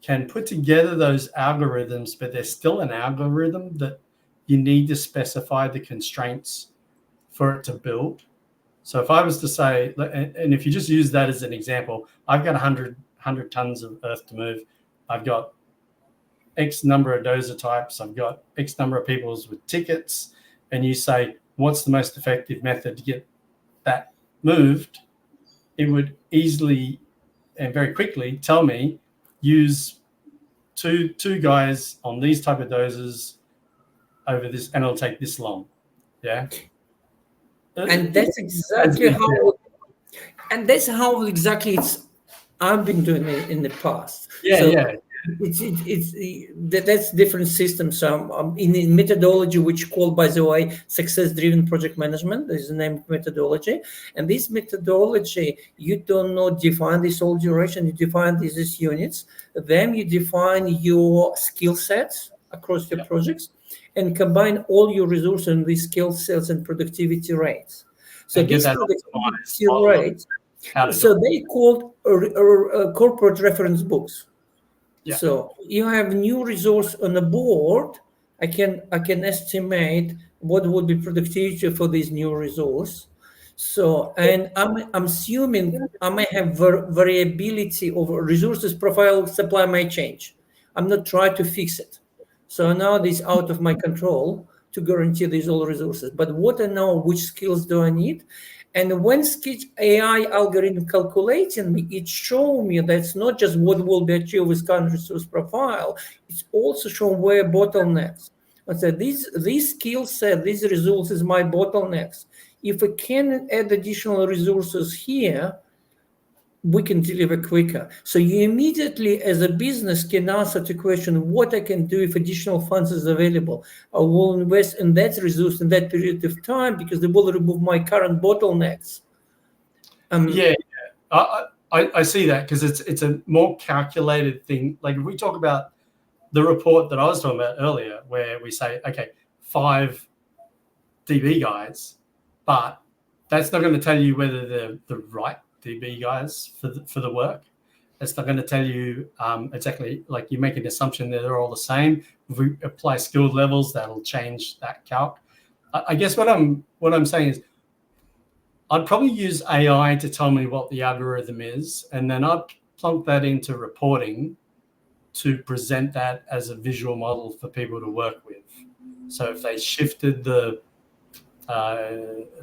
can put together those algorithms, but there's still an algorithm that you need to specify the constraints for it to build. So if I was to say, and if you just use that as an example, I've got 100 tons of earth to move. I've got X number of dozer types. I've got X number of people with tickets. And you say, what's the most effective method to get that moved? It would easily and very quickly tell me, use two guys on these type of dozers over this, and it'll take this long. Yeah. And that's exactly how exactly I've been doing it in the past. That's different systems. So in the methodology, which called, by the way, success-driven project management, is the name of methodology. And this methodology, you do not define this whole duration. You define these units. Then you define your skill sets across your projects, and combine all your resources in these skill sets and productivity rates. So this productivity rate, so they called corporate reference books. Yeah. So you have new resource on the board. I can estimate what would be productivity for this new resource. So, and I'm assuming I may have variability of resources profile supply may change. I'm not trying to fix it. So now this out of my control to guarantee these all resources. But what I know, which skills do I need? And when Sketch AI algorithm calculating me, it shows me that's not just what will be achieved with current resource profile, it's also showing where bottlenecks. I said, these skill set, these resources, my bottlenecks. If I can add additional resources here, we can deliver quicker. So you immediately, as a business, can answer the question, what I can do if additional funds is available. I will invest in that resource in that period of time because they will remove my current bottlenecks. Yeah, I see that, because it's a more calculated thing. Like if we talk about the report that I was talking about earlier, where we say, okay, 5 DB guys, but that's not going to tell you whether they're the right DB guys for the work. It's not going to tell you exactly, like you make an assumption that they're all the same. If we apply skilled levels, that'll change that calc. I guess what I'm saying is, I'd probably use AI to tell me what the algorithm is, and then I'd plunk that into reporting to present that as a visual model for people to work with. So if they shifted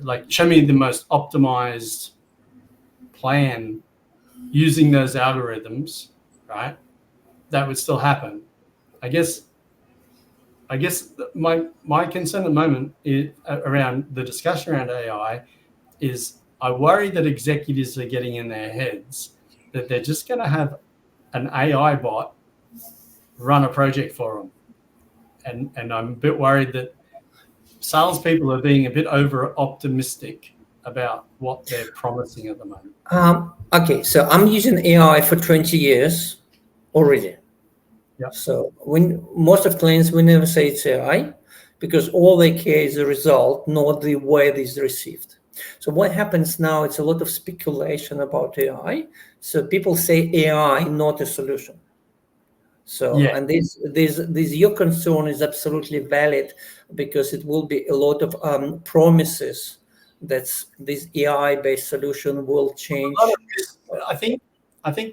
like show me the most optimized plan using those algorithms, right? That would still happen. I guess my concern at the moment is around the discussion around AI is I worry that executives are getting in their heads that they're just going to have an AI bot run a project for them. And I'm a bit worried that salespeople are being a bit over optimistic about what they're promising at the moment. Okay, so I'm using AI for 20 years already. Yeah. So when most of clients, we never say it's AI because all they care is the result, not the way it is received. So what happens now, it's a lot of speculation about AI. So people say AI, not a solution. So, Yeah. and this your concern is absolutely valid because it will be a lot of promises that this AI-based solution will change. I think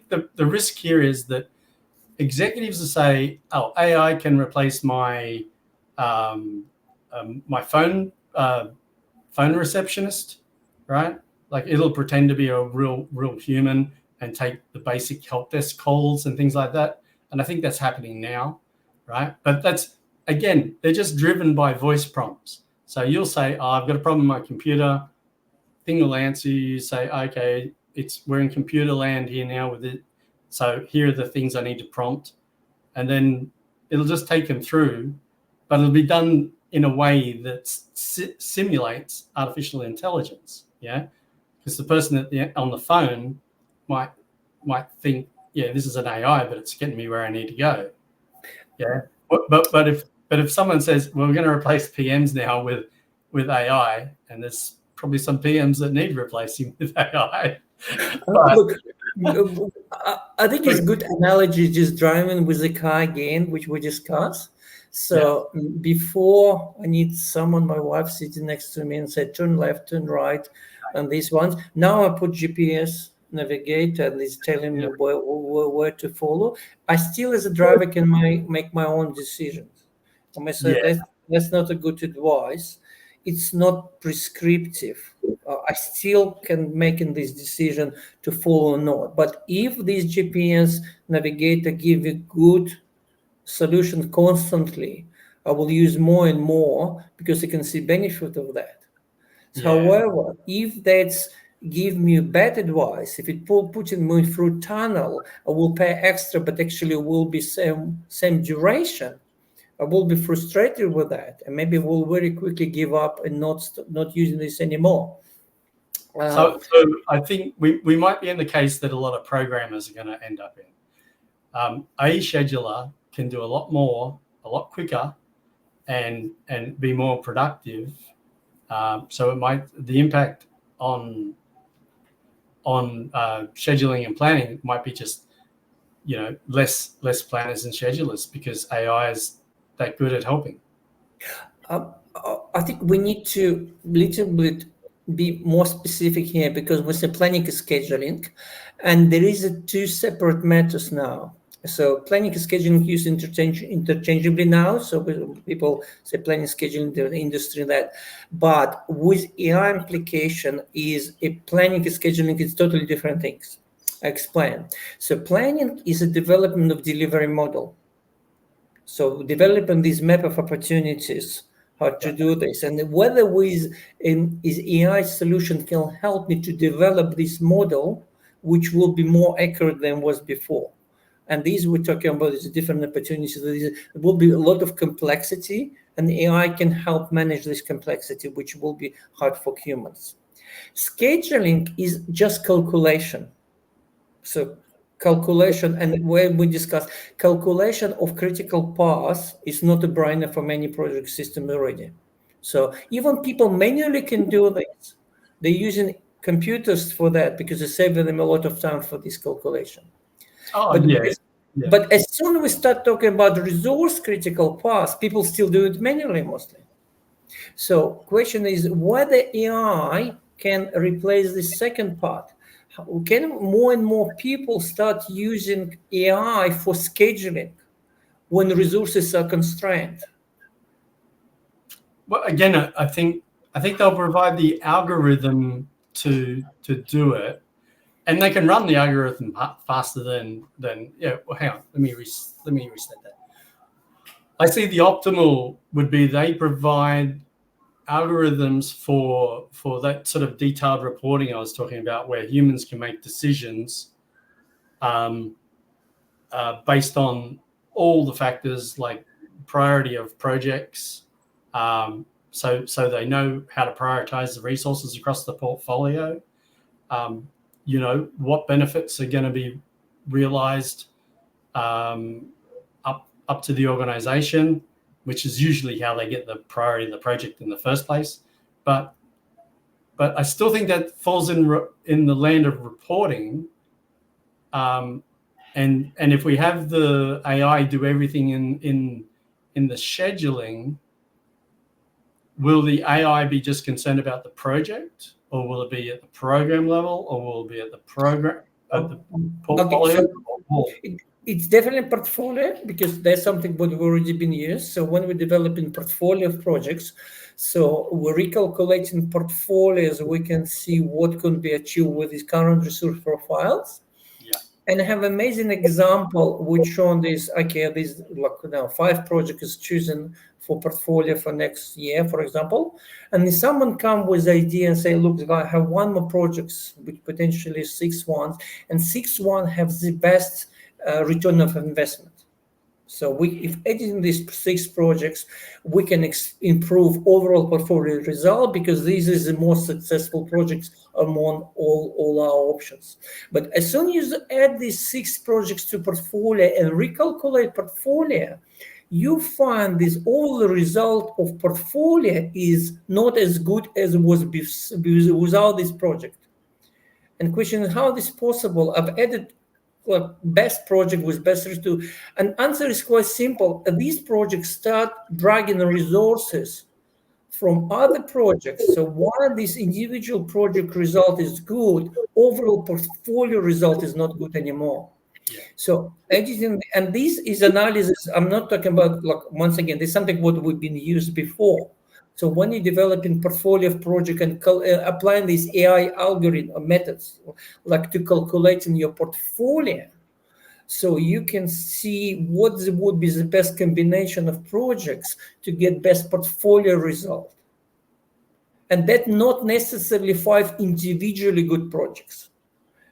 the risk here is that executives will say, "Oh, AI can replace my my phone receptionist," right? Like it'll pretend to be a real human and take the basic help desk calls and things like that. And I think that's happening now, right? But that's, again, they're just driven by voice prompts. So you'll say, "Oh, I've got a problem with my computer." Thing will answer you. Say, "Okay, we're in computer land here now with it. So here are the things I need to prompt," and then it'll just take them through, but it'll be done in a way that simulates artificial intelligence. Yeah, because the person on the phone might think, "Yeah, this is an AI, but it's getting me where I need to go." Yeah, but if someone says, "Well, we're going to replace PMs now with AI," and there's probably some PMs that need replacing with AI. Look, I think it's good analogy just driving with the car again, which we discussed. So before I need someone, my wife sitting next to me and said, turn left, turn right, and these ones. Now I put GPS navigator and it's telling me where to follow. I still, as a driver, can make my own decisions. I may say that's not a good advice. It's not prescriptive. I still can make this decision to follow or not. But if this GPS navigator give a good solution constantly, I will use more and more because I can see benefit of that. However, if that's give me bad advice, if it putting me through tunnel, I will pay extra, but actually will be same duration. I will be frustrated with that, and maybe will very quickly give up and not using this anymore. So I think we might be in the case that a lot of programmers are going to end up in. A scheduler can do a lot more, a lot quicker, and be more productive. So the impact on scheduling and planning might be just less planners and schedulers because AI is that good at helping. I think we need to little bit be more specific here because we say planning and scheduling, and there is two separate matters now. So planning and scheduling used interchangeably now. So people say planning and scheduling in the industry that, but with AI application is a planning and scheduling is totally different things. I explain. So planning is a development of delivery model. So developing this map of opportunities, how to do this, and whether is AI solution can help me to develop this model which will be more accurate than was before. And these we're talking about is different opportunities. There will be a lot of complexity, and AI can help manage this complexity, which will be hard for humans. Scheduling is just calculation. So calculation, and when we discuss calculation of critical paths is not a brainer for many project systems already. So even people manually can do this. They're using computers for that because it saves them a lot of time for this calculation. Oh, yeah. But as soon as we start talking about resource critical paths, people still do it manually mostly. So question is whether AI can replace the second part. Can more and more people start using AI for scheduling when resources are constrained? Well, again, I think they'll provide the algorithm to do it, and they can run the algorithm faster than yeah. Well, hang on, let me reset that. I see the optimal would be they provide algorithms for that sort of detailed reporting I was talking about, where humans can make decisions based on all the factors like priority of projects. So they know how to prioritize the resources across the portfolio. What benefits are going to be realized up to the organization, which is usually how they get the priority of the project in the first place. But I still think that falls in the land of reporting. And if we have the AI do everything in the scheduling, will the AI be just concerned about the project, or will it be at the program level, or will it be at the portfolio? Okay, so it's definitely portfolio because there's something what we've already been used. So when we're developing portfolio of projects, so we're recalculating portfolios, we can see what can be achieved with these current resource profiles. Yeah. And I have amazing example which shown this. Okay, these now 5 projects chosen for portfolio for next year, for example. And if someone come with the idea and say, look, I have 1 more projects, which potentially 6 ones, and 6 one have the best return of investment. So if editing these 6 projects, we can improve overall portfolio result because these are the most successful projects among all our options. But as soon as you add these 6 projects to portfolio and recalculate portfolio, you find this all the result of portfolio is not as good as it was without this project. And question is how this possible? I've added best project with best return. And answer is quite simple. These projects start dragging resources from other projects. So while this individual project result is good, overall portfolio result is not good anymore. Yeah. So editing, and this is analysis. I'm not talking about once again, this is something what we've been used before. So when you're developing portfolio of project and applying these AI algorithm or methods, like to calculating your portfolio, so you can see what would be the best combination of projects to get best portfolio result. And that not necessarily 5 individually good projects,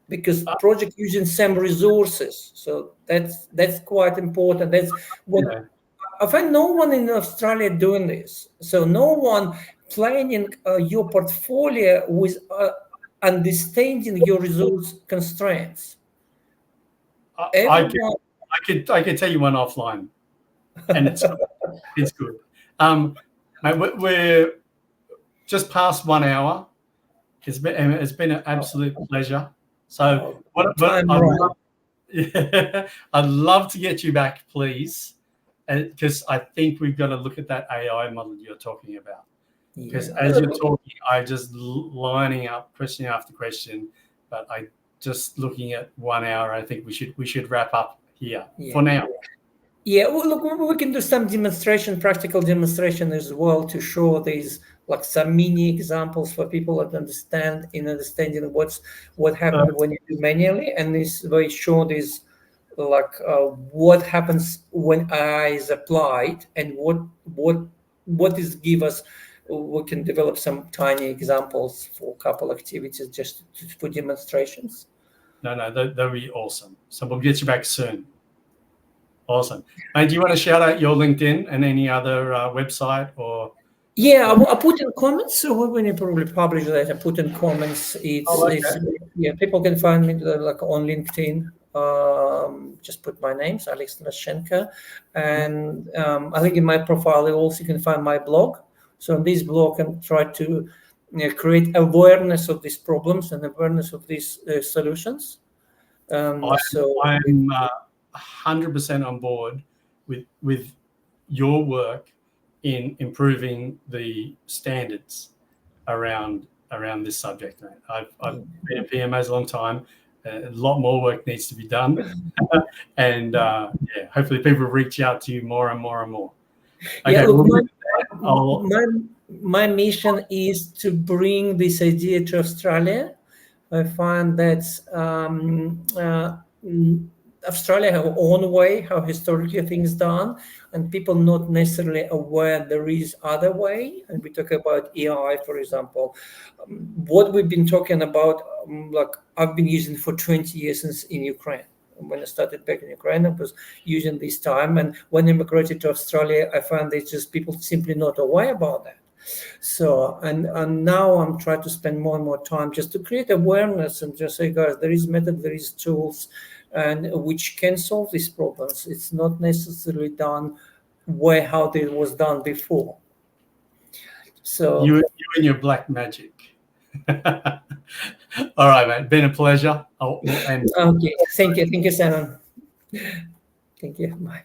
because project using same resources. So that's quite important. That's what I find no one in Australia doing this. So no one planning your portfolio with understanding your resource constraints. I could tell you one offline, and it's good. Mate, we're just past 1 hour. It's been an absolute pleasure. So I'd love to get you back, please, because I think we've got to look at that AI model you're talking about. Because as you're talking, I just lining up question after question, but I just looking at 1 hour. I think we should wrap up here for now. Yeah, well, look, we can do some practical demonstration as well to show these some mini examples for people to understanding what happened when you do manually, and this way show this what happens when AI is applied and what is give us. We can develop some tiny examples for a couple activities just for demonstrations. No, that'll be awesome. So we'll get you back soon. Awesome. And do you want to shout out your LinkedIn and any other website or? Yeah, I put in comments. So when you probably publish that, I put in comments. It's yeah, people can find me like on LinkedIn. Just put my name, Alex Lyachenko, and I think in my profile also you can find my blog. So in this blog, I try to create awareness of these problems and awareness of these solutions. I'm 100% on board with your work in improving the standards around this subject. I've been a PMO a long time. A lot more work needs to be done, and hopefully people reach out to you more and more and more. Okay, yeah, look, my mission is to bring this idea to Australia. I find that Australia have their own way how historically things done, and people not necessarily aware there is other way. And we talk about AI, for example. What we've been talking about, like I've been using for 20 years since in Ukraine. When I started back in Ukraine, I was using this time, and when I immigrated to Australia, I found that just people simply not aware about that. So and now I'm trying to spend more and more time just to create awareness and just say, guys, there is method, there is tools, and which can solve these problems. It's not necessarily done how it was done before. So you and your black magic. All right, mate. Been a pleasure. Okay. Thank you, Simon. Thank you. Bye.